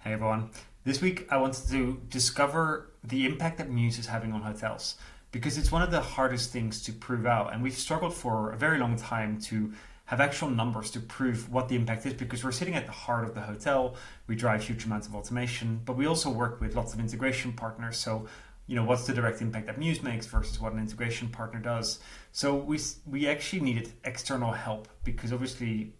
Hey everyone. This week I wanted to discover the impact that Mews is having on hotels because it's one of the hardest things to prove out, and we've struggled for a very long time to have actual numbers to prove what the impact is because we're sitting at the heart of the hotel. We drive huge amounts of automation, but we also work with lots of integration partners. So, what's the direct impact that Mews makes versus what an integration partner does? So we actually needed external help because obviously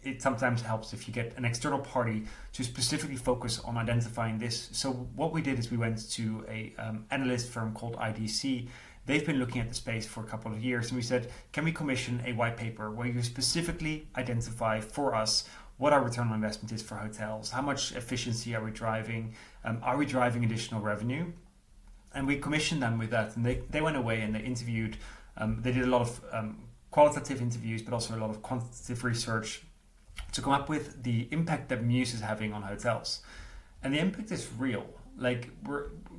it sometimes helps if you get an external party to specifically focus on identifying this. So what we did is we went to a analyst firm called IDC. They've been looking at the space for a couple of years, and we said, can we commission a white paper where you specifically identify for us what our return on investment is for hotels? How much efficiency are we driving? Are we driving additional revenue? And we commissioned them with that, and they went away and they interviewed. They did a lot of qualitative interviews, but also a lot of quantitative research to come up with the impact that Mews is having on hotels. And the impact is real.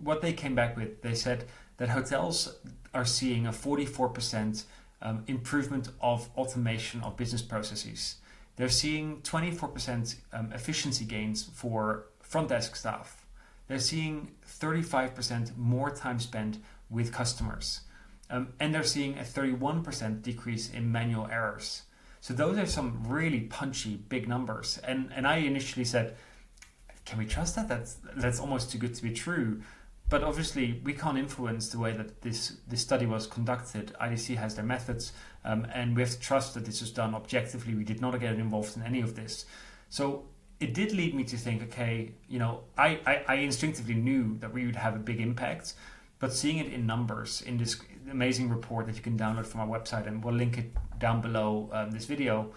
What they came back with, they said that hotels are seeing a 44% improvement of automation of business processes. They're seeing 24% efficiency gains for front desk staff. They're seeing 35% more time spent with customers. And they're seeing a 31% decrease in manual errors. So those are some really punchy, big numbers. And I initially said, can we trust that? That's almost too good to be true. But obviously, we can't influence the way that this study was conducted. IDC has their methods, and we have to trust that this was done objectively. We did not get involved in any of this. So it did lead me to think, okay, I instinctively knew that we would have a big impact, but seeing it in numbers in this amazing report that you can download from our website, and we'll link it down below this video.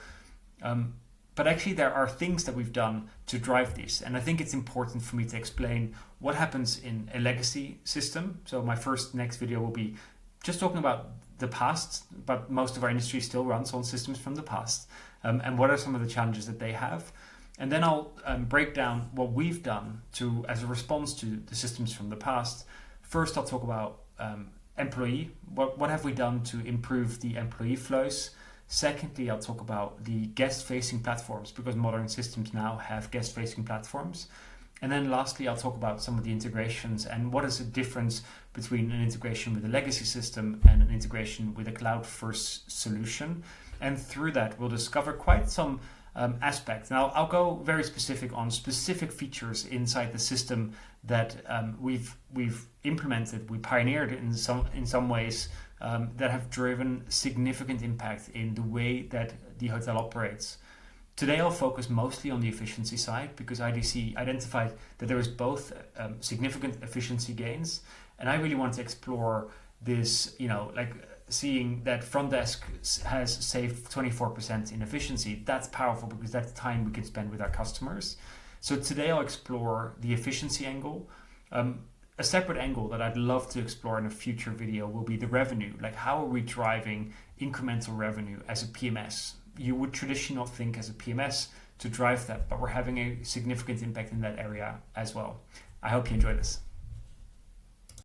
But actually there are things that we've done to drive this. And I think it's important for me to explain what happens in a legacy system. So my next video will be just talking about the past, but most of our industry still runs on systems from the past. And what are some of the challenges that they have? And then I'll break down what we've done as a response to the systems from the past. First, I'll talk about employee. What have we done to improve the employee flows? Secondly, I'll talk about the guest-facing platforms because modern systems now have guest-facing platforms. And then lastly, I'll talk about some of the integrations and what is the difference between an integration with a legacy system and an integration with a cloud-first solution. And through that, we'll discover quite some aspects. Now, I'll go very specific on specific features inside the system that we've implemented, we pioneered in some ways that have driven significant impact in the way that the hotel operates. Today, I'll focus mostly on the efficiency side because IDC identified that there is both significant efficiency gains, and I really want to explore this, seeing that front desk has saved 24% in efficiency. That's powerful because that's time we can spend with our customers. So today I'll explore the efficiency angle. A separate angle that I'd love to explore in a future video will be the revenue. Like, how are we driving incremental revenue as a PMS? You would traditionally not think as a PMS to drive that, but we're having a significant impact in that area as well. I hope you enjoy this.